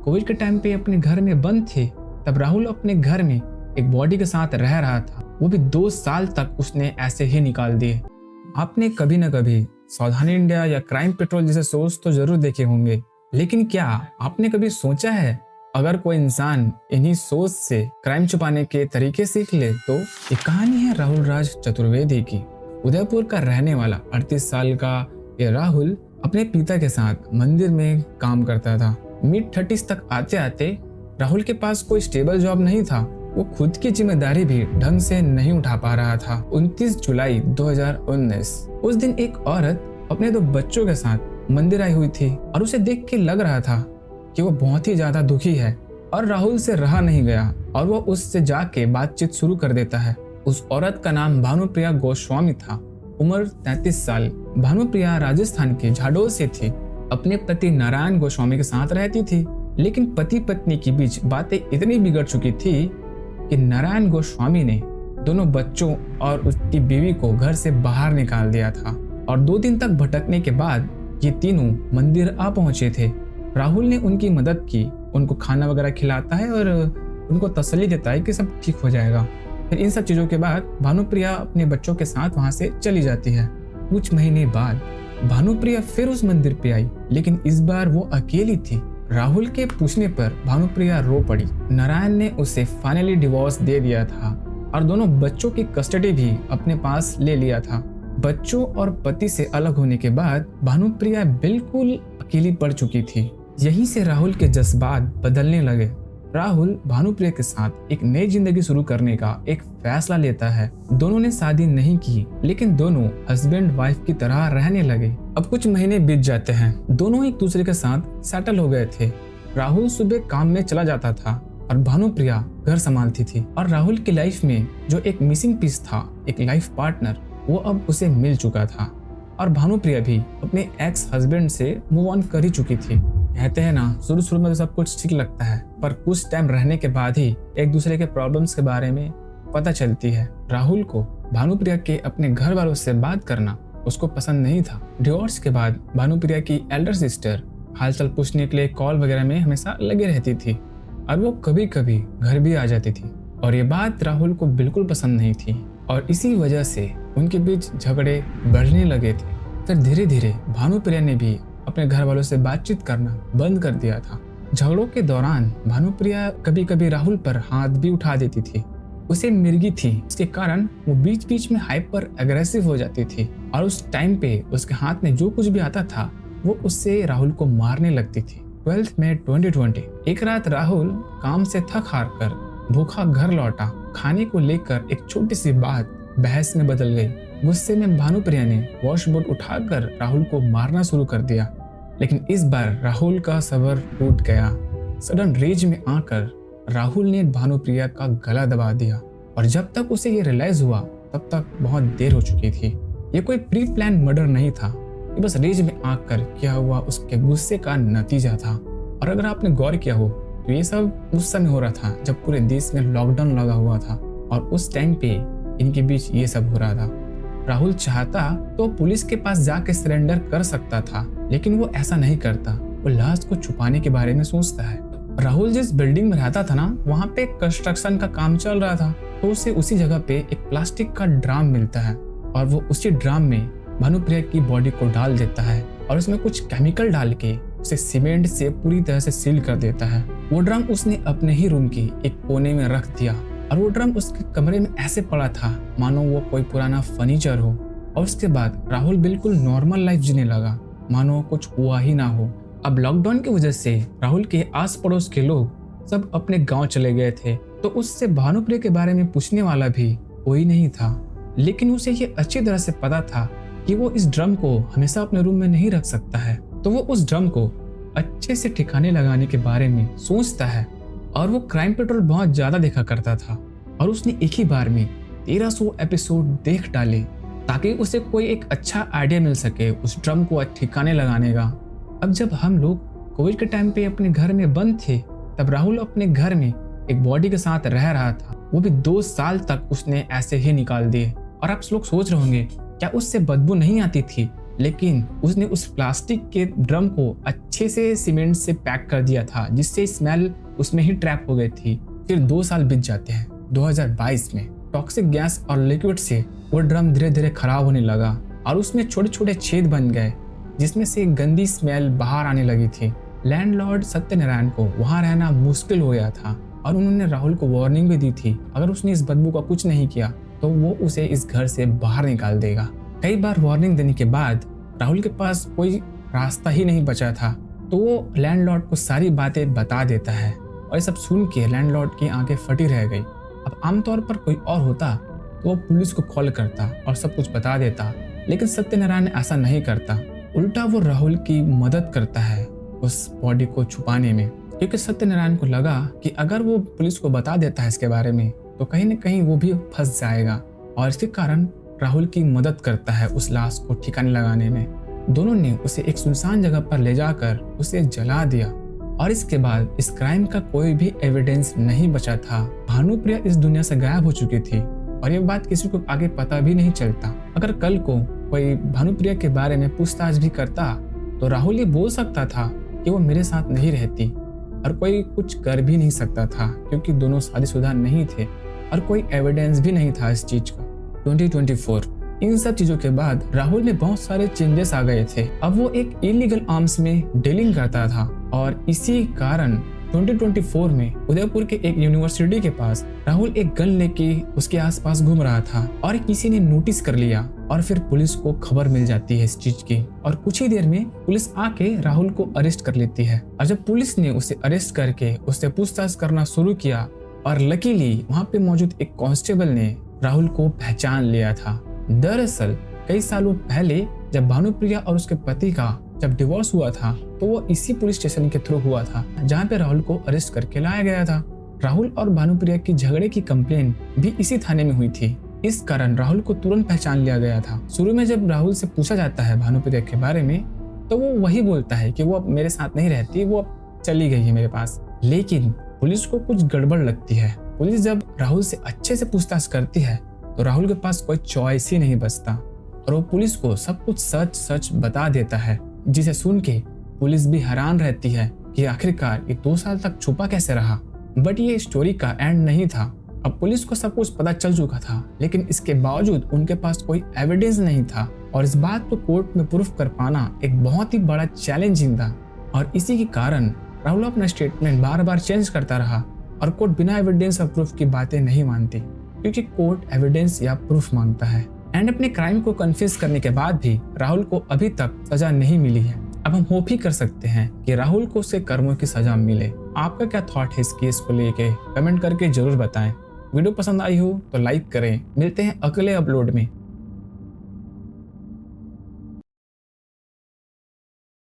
Covid के time पे अपने घर में बंद थे, तब राहुल अपने घर में एक बॉडी के साथ रह रहा था। वो भी 2 साल तक उसने ऐसे ही निकाल दिए। आपने कभी न कभी सावधान इंडिया या क्राइम पेट्रोल जैसे शोज तो जरूर देखे होंगे, लेकिन क्या आपने कभी सोचा है अगर कोई इंसान इन्हीं शोज से क्राइम छुपाने के तरीके सीख ले? तो ये कहानी है राहुल राज चतुर्वेदी की। उदयपुर का रहने वाला 38 साल का ये राहुल अपने पिता के साथ मंदिर में काम करता था। मिड 30s तक आते आते राहुल के पास कोई स्टेबल जॉब नहीं था। वो खुद की जिम्मेदारी भी ढंग से नहीं उठा पा रहा था। 29 जुलाई 2019 उस दिन एक औरत अपने 2 बच्चों के साथ मंदिर आई हुई थी और उसे देख के लग रहा था कि वो बहुत ही ज्यादा दुखी है और राहुल से रहा नहीं गया और वो उससे जाके बातचीत शुरू कर देता है। उस औरत का नाम भानुप्रिया गोस्वामी था। उम्र 33 साल। भानुप्रिया राजस्थान के झाडोल से थी। अपने पति नारायण गोस्वामी के साथ रहती थी, लेकिन पति पत्नी के बीच बातें इतनी बिगड़ चुकी थी कि नारायण गोस्वामी ने दोनों बच्चों और उसकी बीवी को घर से बाहर निकाल दिया था और 2 दिन तक भटकने के बाद ये तीनों मंदिर आ पहुंचे थे। राहुल ने उनकी मदद की, उनको खाना वगैरह खिलाता है और उनको तसल्ली देता है कि सब ठीक हो जाएगा। फिर इन सब चीजों के बाद भानुप्रिया अपने बच्चों के साथ वहां से चली जाती है। कुछ महीने बाद भानुप्रिया फिर उस मंदिर पे आई, लेकिन इस बार वो अकेली थी। राहुल के पूछने पर भानुप्रिया रो पड़ी। नारायण ने उसे फाइनली डिवोर्स दे दिया था और दोनों बच्चों की कस्टडी भी अपने पास ले लिया था। बच्चों और पति से अलग होने के बाद भानुप्रिया बिल्कुल अकेली पड़ चुकी थी। यहीं से राहुल के जज्बात बदलने लगे। राहुल भानुप्रिया के साथ एक नई जिंदगी शुरू करने का एक फैसला लेता है। दोनों ने शादी नहीं की, लेकिन दोनों हस्बैंड वाइफ की तरह रहने लगे। अब कुछ महीने बीत जाते हैं। दोनों एक दूसरे के साथ सेटल हो गए थे। राहुल सुबह काम में चला जाता था और भानुप्रिया घर संभालती थी। और राहुल की लाइफ में जो एक मिसिंग पीस था, एक लाइफ पार्टनर, वो अब उसे मिल चुका था। और भानुप्रिया भी अपने एक्स हस्बैंड से मूव ऑन कर ही चुकी थी। कहते हैं ना, शुरू में तो सब कुछ ठीक लगता है, पर कुछ टाइम रहने के बाद ही एक दूसरे के प्रॉब्लम्स के बारे में पता चलती है। राहुल को भानुप्रिया के अपने घर वालों से बात करना उसको पसंद नहीं था। डिवोर्स के बाद भानुप्रिया की एल्डर सिस्टर हालचाल पूछने के लिए कॉल वगैरह में हमेशा लगी रहती थी और वो कभी कभी घर भी आ जाती थी और ये बात राहुल को बिल्कुल पसंद नहीं थी और इसी वजह से उनके बीच झगड़े बढ़ने लगे थे। फिर धीरे धीरे भानुप्रिया ने भी अपने घर वालों से बातचीत करना बंद कर दिया था। झगड़ों के दौरान भानुप्रिया कभी कभी राहुल पर हाथ भी उठा देती थी। उसे मिर्गी थी, इसके कारण वो बीच बीच में हाइपर एग्रेसिव हो जाती थी और उस टाइम पे उसके हाथ में जो कुछ भी आता था वो उससे राहुल को मारने लगती थी। 12 मई 2020 एक रात राहुल काम से थक हार कर भूखा घर लौटा। खाने को लेकर एक छोटी सी बात बहस में बदल गई। गुस्से में भानुप्रिया ने वॉशबोर्ड उठाकर राहुल को मारना शुरू कर दिया, लेकिन इस बार राहुल का सब्र टूट गया। सडन रेज में आकर राहुल ने भानुप्रिया का गला दबा दिया और जब तक उसे ये रियलाइज हुआ तब तक बहुत देर हो चुकी थी। ये कोई प्री प्लान मर्डर नहीं था, ये बस रेज में आकर क्या हुआ उसके गुस्से का नतीजा था। और अगर आपने गौर किया हो तो ये सब उस समय हो रहा था जब पूरे देश में लॉकडाउन लगा हुआ था और उस टाइम पे इनके बीच ये सब हो रहा था। राहुल चाहता तो पुलिस के पास जाके सरेंडर कर सकता था, लेकिन वो ऐसा नहीं करता। वो लाश को छुपाने के बारे में सोचता है। राहुल जिस बिल्डिंग में रहता था ना, वहाँ पे कंस्ट्रक्शन का काम चल रहा था, तो उसे उसी जगह पे एक प्लास्टिक का ड्राम मिलता है और वो उसी ड्राम में भानुप्रिया की बॉडी को डाल देता है और उसमें कुछ केमिकल डाल के उसे सीमेंट से पूरी तरह से सील कर देता है। वो ड्रम उसने अपने ही रूम की एक कोने में रख दिया और वो ड्रम उसके कमरे में ऐसे पड़ा था मानो वो कोई पुराना फर्नीचर हो। और उसके बाद राहुल बिल्कुल नॉर्मल लाइफ जीने लगा, मानो कुछ हुआ ही ना हो। अब लॉकडाउन की वजह से राहुल के आस पड़ोस के लोग सब अपने गांव चले गए थे, तो उससे भानुप्रिया के बारे में पूछने वाला भी कोई नहीं था। लेकिन उसे ये अच्छी तरह से पता था कि वो इस ड्रम को हमेशा अपने रूम में नहीं रख सकता है, तो वो उस ड्रम को अच्छे से ठिकाने लगाने के बारे में सोचता है। और वो क्राइम पेट्रोल बहुत ज्यादा देखा करता था और उसने एक ही बार में 1300 एपिसोड देख डाले ताकि उसे कोई एक अच्छा आइडिया मिल सके उस ड्रम को ठिकाने लगाने का। अब जब हम लोग कोविड के टाइम पे अपने घर में बंद थे, तब राहुल अपने घर में एक बॉडी के साथ रह रहा था। वो भी 2 साल तक उसने ऐसे ही निकाल दिए। और आप लोग सोच रहे होंगे क्या उससे बदबू नहीं आती थी? लेकिन उसने उस प्लास्टिक के ड्रम को अच्छे से सीमेंट से पैक कर दिया था, जिससे स्मेल उसमें ही ट्रैप हो गई थी। फिर 2 साल बीत जाते हैं। 2022 में टॉक्सिक गैस और लिक्विड से वो ड्रम धीरे धीरे खराब होने लगा और उसमें छोटे छोटे छेद बन गए, जिसमें से गंदी स्मेल बाहर आने लगी थी। लैंडलॉर्ड सत्यनारायण को वहां रहना मुश्किल हो गया था और उन्होंने राहुल को वार्निंग भी दी थी, अगर उसने इस बदबू का कुछ नहीं किया तो वो उसे इस घर से बाहर निकाल देगा। कई बार वार्निंग देने के बाद राहुल के पास कोई रास्ता ही नहीं बचा था, तो वो लैंडलॉर्ड को सारी बातें बता देता है और ये सब सुन के लैंडलॉर्ड की आंखें फटी रह गई। अब आमतौर पर कोई और होता तो वो पुलिस को कॉल करता और सब कुछ बता देता, लेकिन सत्यनारायण ऐसा नहीं करता। उल्टा वो राहुल की मदद करता है उस बॉडी को छुपाने में, क्योंकि सत्यनारायण को लगा कि अगर वो पुलिस को बता देता है इसके बारे में तो कहीं न कहीं वो भी फंस जाएगा, और इसके कारण राहुल की मदद करता है उस लाश को ठिकाने लगाने में। दोनों ने उसे एक सुनसान जगह पर ले जाकर उसे जला दिया और इसके बाद इस क्राइम का कोई भी एविडेंस नहीं बचा था। भानुप्रिया इस दुनिया से गायब हो चुकी थी और ये बात किसी को आगे पता भी नहीं चलता। अगर कल को कोई भानुप्रिया के बारे में पूछताछ भी करता तो राहुल ये बोल सकता था कि वो मेरे साथ नहीं रहती, और कोई कुछ कर भी नहीं सकता था क्योंकि दोनों शादीशुदा नहीं थे और कोई एविडेंस भी नहीं था इस चीज का। 2024 इन सब चीजों के बाद राहुल में बहुत सारे चेंजेस आ गए थे। अब वो एक इलीगल आर्म्स में डीलिंग करता था और इसी कारण 2024 में उदयपुर के एक यूनिवर्सिटी के पास राहुल एक गन लेके उसके आसपास घूम रहा था और किसी ने नोटिस कर लिया और फिर पुलिस को खबर मिल जाती है इस चीज की, और कुछ ही देर में पुलिस आके राहुल को अरेस्ट कर लेती है। और जब पुलिस ने उसे अरेस्ट करके उससे पूछताछ करना शुरू किया और लकीली वहाँ पे मौजूद एक कांस्टेबल ने राहुल को पहचान लिया था। दरअसल कई सालों पहले जब भानुप्रिया और उसके पति का जब डिवोर्स हुआ था तो वो इसी पुलिस स्टेशन के थ्रू हुआ था जहाँ पे राहुल को अरेस्ट करके लाया गया था। राहुल और भानुप्रिया की झगड़े की कंप्लेन भी इसी थाने में हुई थी, इस कारण राहुल को तुरंत पहचान लिया गया था। शुरू में जब राहुल से पूछा जाता है भानुप्रिया के बारे में तो वो वही बोलता है कि वो अब मेरे साथ नहीं रहती, वो अब चली गई है मेरे पास। लेकिन पुलिस को कुछ गड़बड़ लगती है। पुलिस जब राहुल से अच्छे से पूछताछ करती है तो राहुल के पास कोई चॉइस ही नहीं बचता और वो पुलिस को सब कुछ सच सच बता देता है, जिसे सुन के पुलिस भी हैरान रहती है कि आखिरकार ये 2 साल तक छुपा कैसे रहा। बट ये स्टोरी का एंड नहीं था। अब पुलिस को सब कुछ पता चल चुका था, लेकिन इसके बावजूद उनके पास कोई एविडेंस नहीं था और इस बात को कोर्ट में प्रूफ कर पाना एक बहुत ही बड़ा चैलेंजिंग था। और इसी के कारण राहुल अपना स्टेटमेंट बार बार चेंज करता रहा और कोर्ट बिना एविडेंस और प्रूफ की बातें नहीं मानती, क्योंकि कोर्ट एविडेंस या प्रूफ मांगता है। एंड अपने क्राइम को कन्फेस करने के बाद भी राहुल को अभी तक सजा नहीं मिली है। अब हम होप ही कर सकते हैं कि राहुल को उसके कर्मों की सजा मिले। आपका क्या थॉट है इस केस को लेके, कमेंट करके जरूर बताएं। वीडियो पसंद आई हो तो लाइक करें। मिलते हैं अगले अपलोड में।